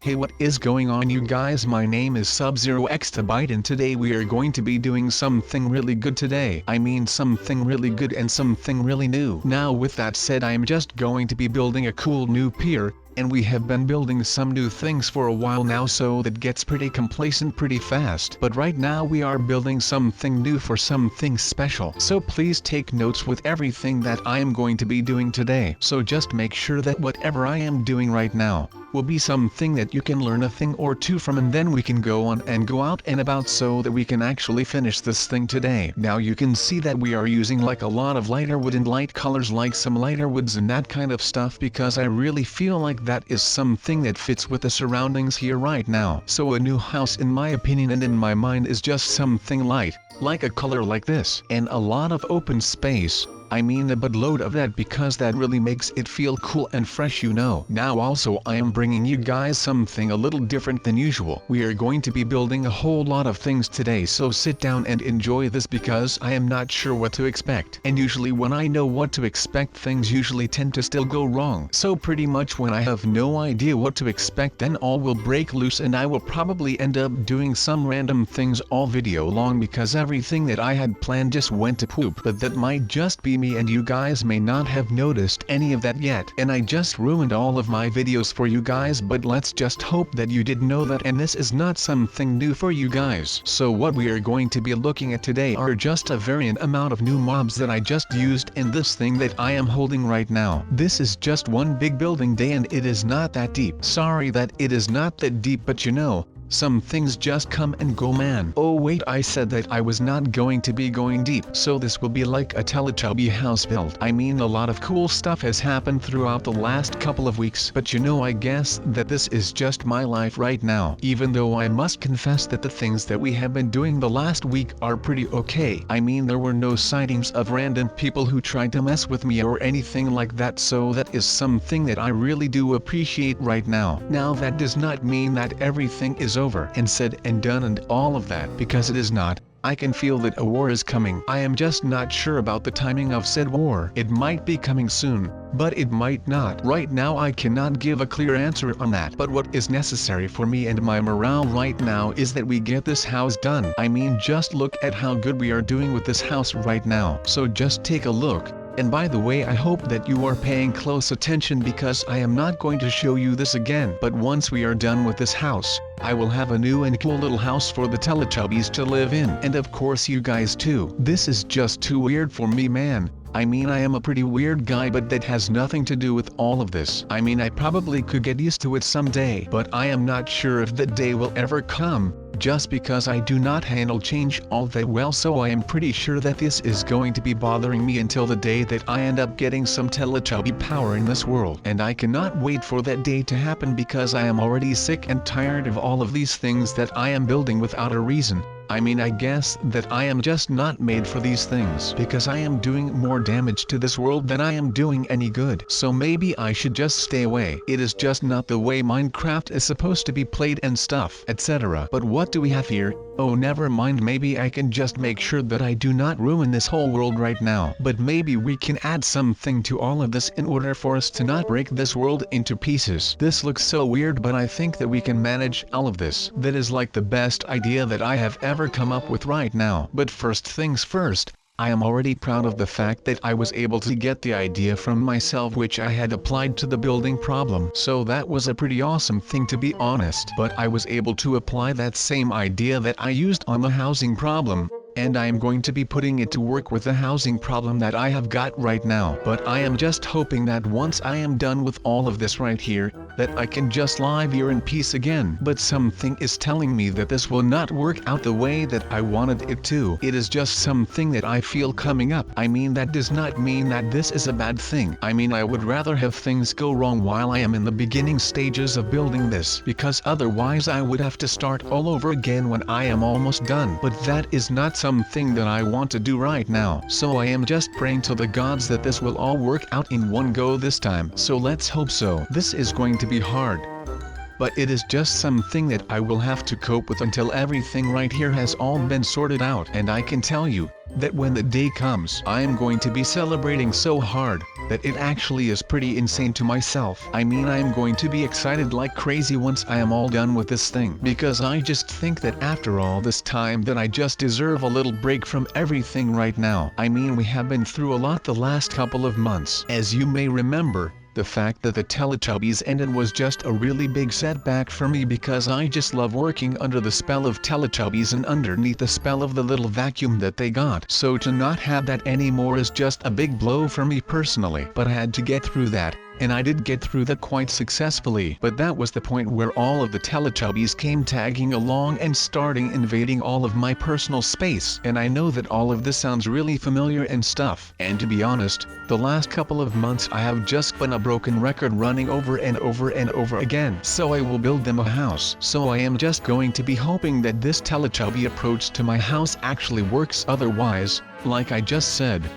Hey, what is going on, you guys? My name is SubZeroExtabyte, and today we are going to be doing something really good today. I mean something really good and something really new. Now with that said, I am just going to be building a cool new pier, and we have been building some new things for a while now, so that gets pretty complacent pretty fast. But right now we are building something new for something special. So please take notes with everything that I am going to be doing today. So just make sure that whatever I am doing right now will be something that you can learn a thing or two from, and then we can go on and go out and about so that we can actually finish this thing today. Now you can see that we are using like a lot of lighter wood and light colors, like some lighter woods and that kind of stuff, because I really feel like that is something that fits with the surroundings here right now. So a new house, in my opinion and in my mind, is just something light, like a color like this, and a lot of open space. I mean a buttload of that, because that really makes it feel cool and fresh, you know. Now also I am bringing you guys something a little different than usual. We are going to be building a whole lot of things today, so sit down and enjoy this, because I am not sure what to expect. And usually when I know what to expect, things usually tend to still go wrong. So pretty much when I have no idea what to expect, then all will break loose and I will probably end up doing some random things all video long, because everything that I had planned just went to poop. But that might just be me, and you guys may not have noticed any of that yet, and I just ruined all of my videos for you guys. But let's just hope that you did know that, and this is not something new for you guys. So what we are going to be looking at today are just a variant amount of new mobs that I just used in this thing that I am holding right now. This is just one big building day, and it is not that deep. Sorry that it is not that deep, but you know, some things just come and go, man. Oh wait, I said that I was not going to be going deep. So this will be like a Teletubby house build. I mean, a lot of cool stuff has happened throughout the last couple of weeks, but you know, I guess that this is just my life right now. Even though I must confess that the things that we have been doing the last week are pretty okay. I mean, there were no sightings of random people who tried to mess with me or anything like that, so that is something that I really do appreciate right now. Now that does not mean that everything is over and said and done and all of that, because it is not. I can feel that a war is coming. I am just not sure about the timing of said war. It might be coming soon, but it might not. Right now I cannot give a clear answer on that. But what is necessary for me and my morale right now is that we get this house done. I mean, just look at how good we are doing with this house right now. So just take a look. And by the way, I hope that you are paying close attention, because I am not going to show you this again. But once we are done with this house, I will have a new and cool little house for the Teletubbies to live in. And of course you guys too. This is just too weird for me, man. I mean, I am a pretty weird guy, but that has nothing to do with all of this. I mean, I probably could get used to it someday, but I am not sure if that day will ever come, just because I do not handle change all that well. So I am pretty sure that this is going to be bothering me until the day that I end up getting some Teletubby power in this world. And I cannot wait for that day to happen, because I am already sick and tired of all of these things that I am building without a reason. I mean, I guess that I am just not made for these things, because I am doing more damage to this world than I am doing any good. So maybe I should just stay away. It is just not the way Minecraft is supposed to be played and stuff, etc. But what do we have here? Oh, never mind, maybe I can just make sure that I do not ruin this whole world right now. But maybe we can add something to all of this in order for us to not break this world into pieces. This looks so weird, but I think that we can manage all of this. That is like the best idea that I have ever come up with right now. But first things first, I am already proud of the fact that I was able to get the idea from myself, which I had applied to the building problem. So that was a pretty awesome thing, to be honest. But I was able to apply that same idea that I used on the housing problem, and I am going to be putting it to work with the housing problem that I have got right now. But I am just hoping that once I am done with all of this right here, that I can just live here in peace again. But something is telling me that this will not work out the way that I wanted it to. It is just something that I feel coming up. I mean, that does not mean that this is a bad thing. I mean, I would rather have things go wrong while I am in the beginning stages of building this, because otherwise I would have to start all over again when I am almost done. But that is not something that I want to do right now. So I am just praying to the gods that this will all work out in one go this time. So let's hope so. This is going to be hard, but it is just something that I will have to cope with until everything right here has all been sorted out. And I can tell you that when the day comes, I am going to be celebrating so hard. that it actually is pretty insane to myself. I mean, I am going to be excited like crazy once I am all done with this thing, because I just think that after all this time that I just deserve a little break from everything right now. I mean, we have been through a lot the last couple of months. As you may remember, the fact that the Teletubbies ended was just a really big setback for me, because I just love working under the spell of Teletubbies and underneath the spell of the little vacuum that they got. So to not have that anymore is just a big blow for me personally. But I had to get through that. And I did get through that quite successfully. But that was the point where all of the Teletubbies came tagging along and starting invading all of my personal space. And I know that all of this sounds really familiar and stuff. And to be honest, the last couple of months I have just been a broken record running over and over and over again. So I will build them a house. So I am just going to be hoping that this Teletubby approach to my house actually works. Otherwise, like I just said,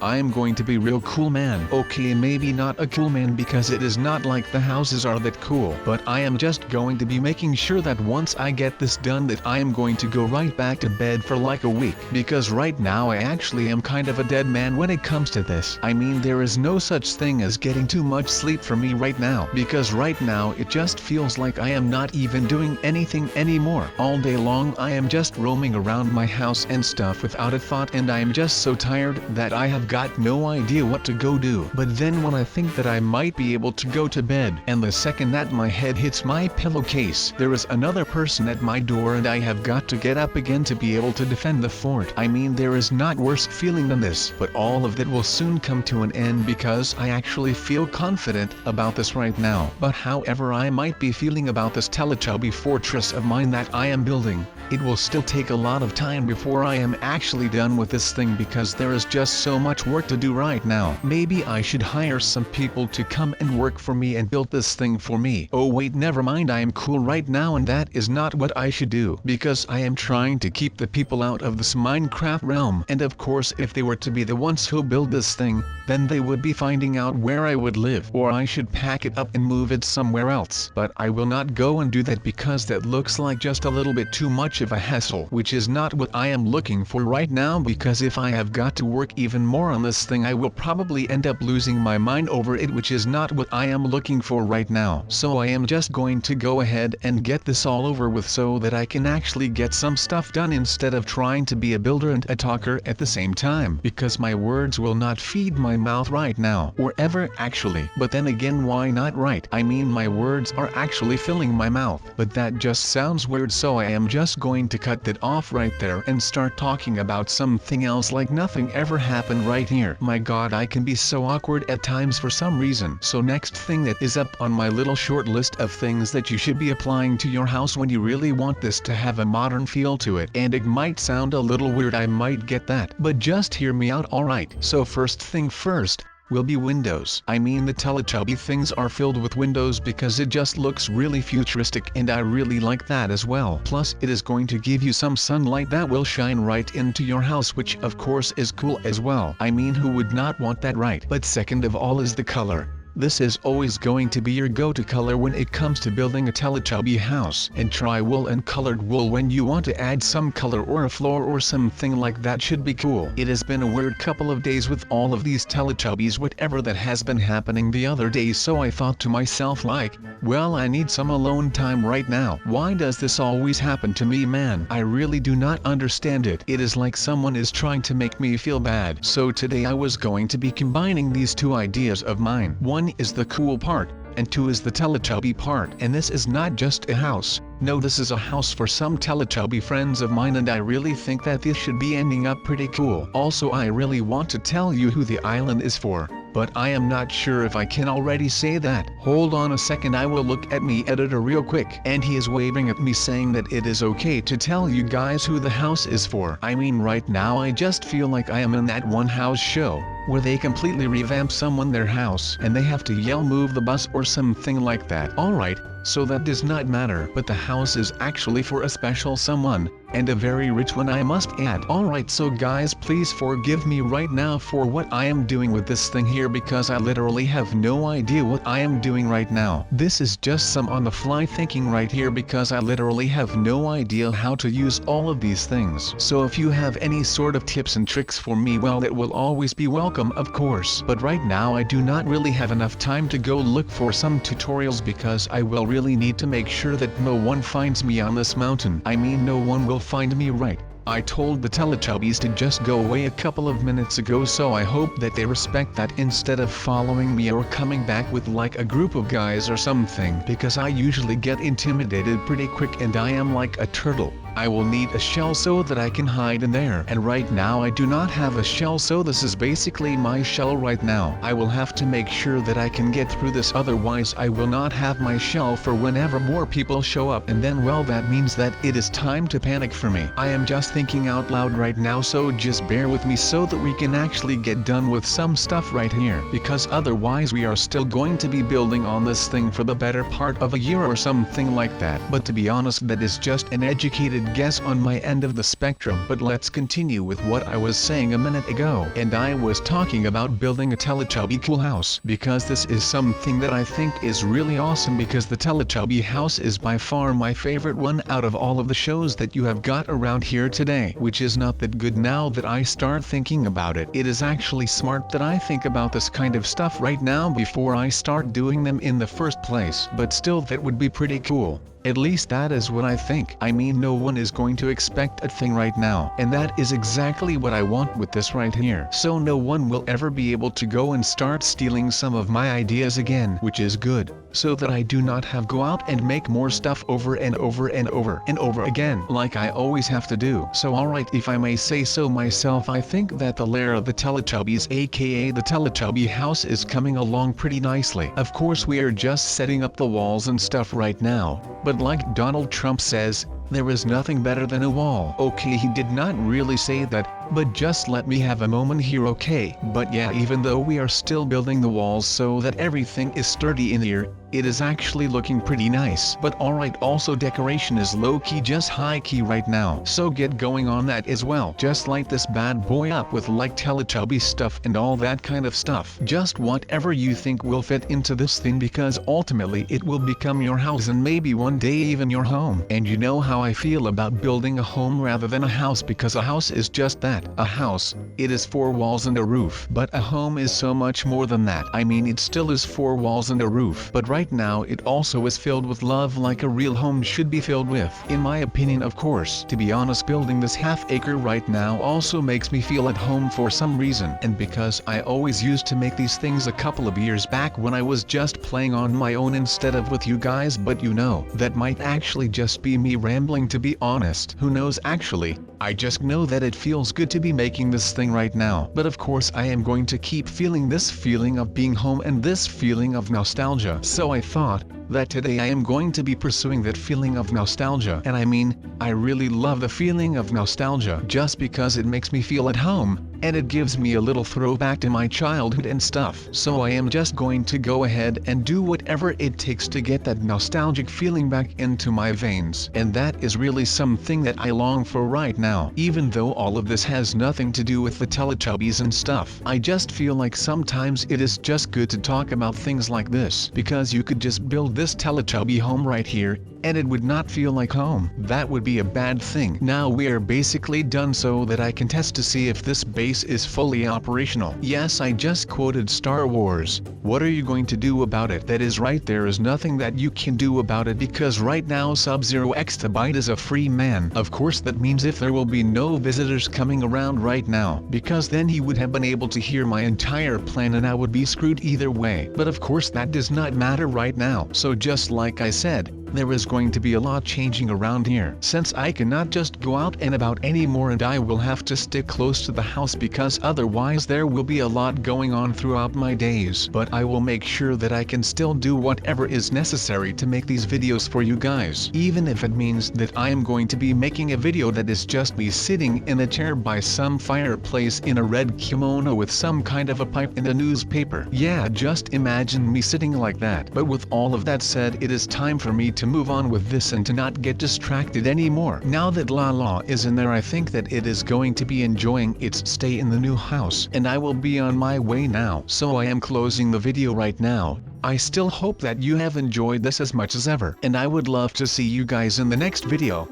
I am going to be real cool man. Okay, maybe not a cool man because it is not like the houses are that cool, but I am just going to be making sure that once I get this done that I am going to go right back to bed for like a week, because right now I actually am kind of a dead man when it comes to this. I mean, there is no such thing as getting too much sleep for me right now, because right now it just feels like I am not even doing anything anymore. All day long I am just roaming around my house and stuff without a thought, and I am just so tired that I have got no idea what to go do. But then when I think that I might be able to go to bed, and the second that my head hits my pillowcase, there is another person at my door and I have got to get up again to be able to defend the fort. I mean, there is not worse feeling than this, but all of that will soon come to an end because I actually feel confident about this right now. But however I might be feeling about this Teletubby fortress of mine that I am building, it will still take a lot of time before I am actually done with this thing, because there is just so much work to do right now. Maybe I should hire some people to come and work for me and build this thing for me. Oh wait, never mind, I am cool right now and that is not what I should do, because I am trying to keep the people out of this Minecraft realm. And of course, if they were to be the ones who build this thing, then they would be finding out where I would live, or I should pack it up and move it somewhere else. But I will not go and do that because that looks like just a little bit too much of a hassle, which is not what I am looking for right now, because if I have got to work even more on this thing I will probably end up losing my mind over it, which is not what I am looking for right now. So I am just going to go ahead and get this all over with so that I can actually get some stuff done instead of trying to be a builder and a talker at the same time, because my words will not feed my mouth right now, or ever actually. But then again, why not, right? I mean, my words are actually filling my mouth, but that just sounds weird, so I am just going to cut that off right there and start talking about something else like nothing ever happened right here. My god, I can be so awkward at times for some reason. So next thing that is up on my little short list of things that you should be applying to your house when you really want this to have a modern feel to it. And it might sound a little weird, I might get that, but just hear me out, alright? So first thing first will be windows. I mean, the Teletubby things are filled with windows because it just looks really futuristic, and I really like that as well. Plus, it is going to give you some sunlight that will shine right into your house, which of course is cool as well. I mean, who would not want that, right? But second of all is the color. This is always going to be your go-to color when it comes to building a Teletubby house. And try wool and colored wool when you want to add some color, or a floor or something like that should be cool. It has been a weird couple of days with all of these Teletubbies, whatever that has been happening the other day, so I thought to myself like, well, I need some alone time right now. Why does this always happen to me, man? I really do not understand it. It is like someone is trying to make me feel bad. So today I was going to be combining these two ideas of mine. One is the cool part, and two is the Teletubby part. And this is not just a house. No, this is a house for some Teletubby friends of mine, and I really think that this should be ending up pretty cool. Also, I really want to tell you who the island is for, but I am not sure if I can already say that. Hold on a second, I will look at me editor real quick. And he is waving at me saying that it is okay to tell you guys who the house is for. I mean, right now I just feel like I am in that one house show where they completely revamp someone their house and they have to yell move the bus or something like that. Alright, so that does not matter. But the house is actually for a special someone, and a very rich one I must add. Alright, so guys, please forgive me right now for what I am doing with this thing here, because I literally have no idea what I am doing right now. This is just some on the fly thinking right here, because I literally have no idea how to use all of these things. So if you have any sort of tips and tricks for me, well, it will always be welcome, of course. But right now I do not really have enough time to go look for some tutorials, because I will really need to make sure that no one finds me on this mountain. I mean, no one will find me, right? I told the Teletubbies to just go away a couple of minutes ago, so I hope that they respect that instead of following me or coming back with like a group of guys or something, because I usually get intimidated pretty quick and I am like a turtle. I will need a shell so that I can hide in there, and right now I do not have a shell, so this is basically my shell right now. I will have to make sure that I can get through this, otherwise I will not have my shell for whenever more people show up, and then, well, that means that it is time to panic for me. I am just thinking out loud right now, so just bear with me so that we can actually get done with some stuff right here, because otherwise we are still going to be building on this thing for the better part of a year or something like that. But to be honest, that is just an educated guess on my end of the spectrum. But let's continue with what I was saying a minute ago, and I was talking about building a Teletubby cool house, because this is something that I think is really awesome, because the Teletubby house is by far my favorite one out of all of the shows that you have got around here today, which is not that good now that I start thinking about it. It is actually smart that I think about this kind of stuff right now before I start doing them in the first place, but still, that would be pretty cool. At least that is what I think. I mean, no one is going to expect a thing right now, and that is exactly what I want with this right here. So no one will ever be able to go and start stealing some of my ideas again, which is good, so that I do not have go out and make more stuff over and over and over and over again, like I always have to do. So alright, if I may say so myself, I think that the lair of the Teletubbies, aka the Teletubby house, is coming along pretty nicely. Of course, we are just setting up the walls and stuff right now, but like Donald Trump says, there is nothing better than a wall. Okay, he did not really say that, but just let me have a moment here, okay? But yeah, even though we are still building the walls so that everything is sturdy in here, it is actually looking pretty nice. But alright, also decoration is low-key, just high-key right now, so get going on that as well. Just light this bad boy up with like Teletubby stuff and all that kind of stuff. Just whatever you think will fit into this thing, because ultimately it will become your house and maybe one day even your home. And you know how I feel about building a home rather than a house, because a house is just that, a house. It is 4 walls and a roof. But a home is so much more than that. I mean, it still is 4 walls and a roof, but right now it also is filled with love, like a real home should be filled with, in my opinion, of course. To be honest, building this half-acre right now also makes me feel at home for some reason, and because I always used to make these things a couple of years back when I was just playing on my own instead of with you guys. But you know, that might actually just be me rambling, to be honest. Who knows, actually. I just know that it feels good to be making this thing right now. But of course I am going to keep feeling this feeling of being home and this feeling of nostalgia. So I thought that today I am going to be pursuing that feeling of nostalgia. And I mean, I really love the feeling of nostalgia just because it makes me feel at home, and it gives me a little throwback to my childhood and stuff. So I am just going to go ahead and do whatever it takes to get that nostalgic feeling back into my veins. And that is really something that I long for right now. Even though all of this has nothing to do with the Teletubbies and stuff, I just feel like sometimes it is just good to talk about things like this, because you could just build this Teletubby home right here, and it would not feel like home. That would be a bad thing. Now we are basically done, so that I can test to see if this base is fully operational. Yes, I just quoted Star Wars. What are you going to do about it? That is right, there is nothing that you can do about it, because right now SubZeroExtabyte is a free man. Of course that means if there will be no visitors coming around right now, because then he would have been able to hear my entire plan and I would be screwed either way. But of course that does not matter right now. So just like I said, there is going to be a lot changing around here. Since I cannot just go out and about anymore and I will have to stick close to the house because otherwise there will be a lot going on throughout my days. But I will make sure that I can still do whatever is necessary to make these videos for you guys. Even if it means that I am going to be making a video that is just me sitting in a chair by some fireplace in a red kimono with some kind of a pipe and a newspaper. Yeah, just imagine me sitting like that. But with all of that said, it is time for me to move on with this and to not get distracted anymore. Now that Lala is in there, I think that it is going to be enjoying its stay in the new house, and I will be on my way now. So I am closing the video right now. I still hope that you have enjoyed this as much as ever, and I would love to see you guys in the next video.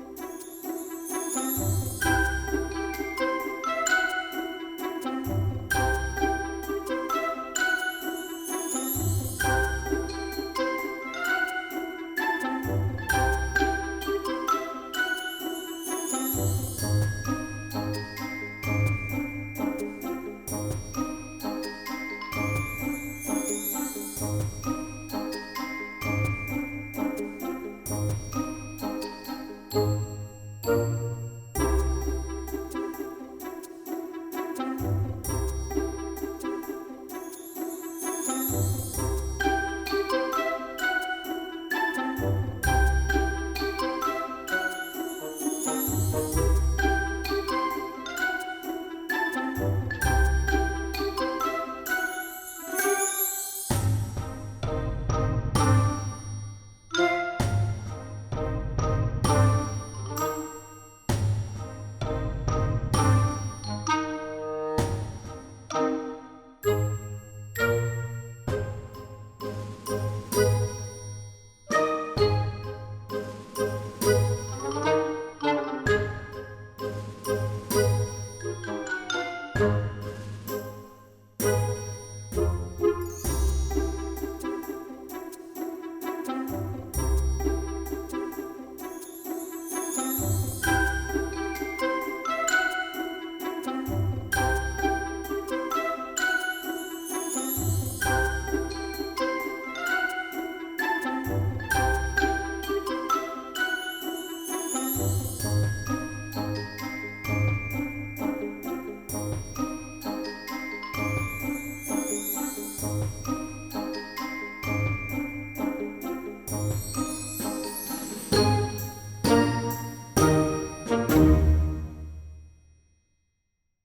You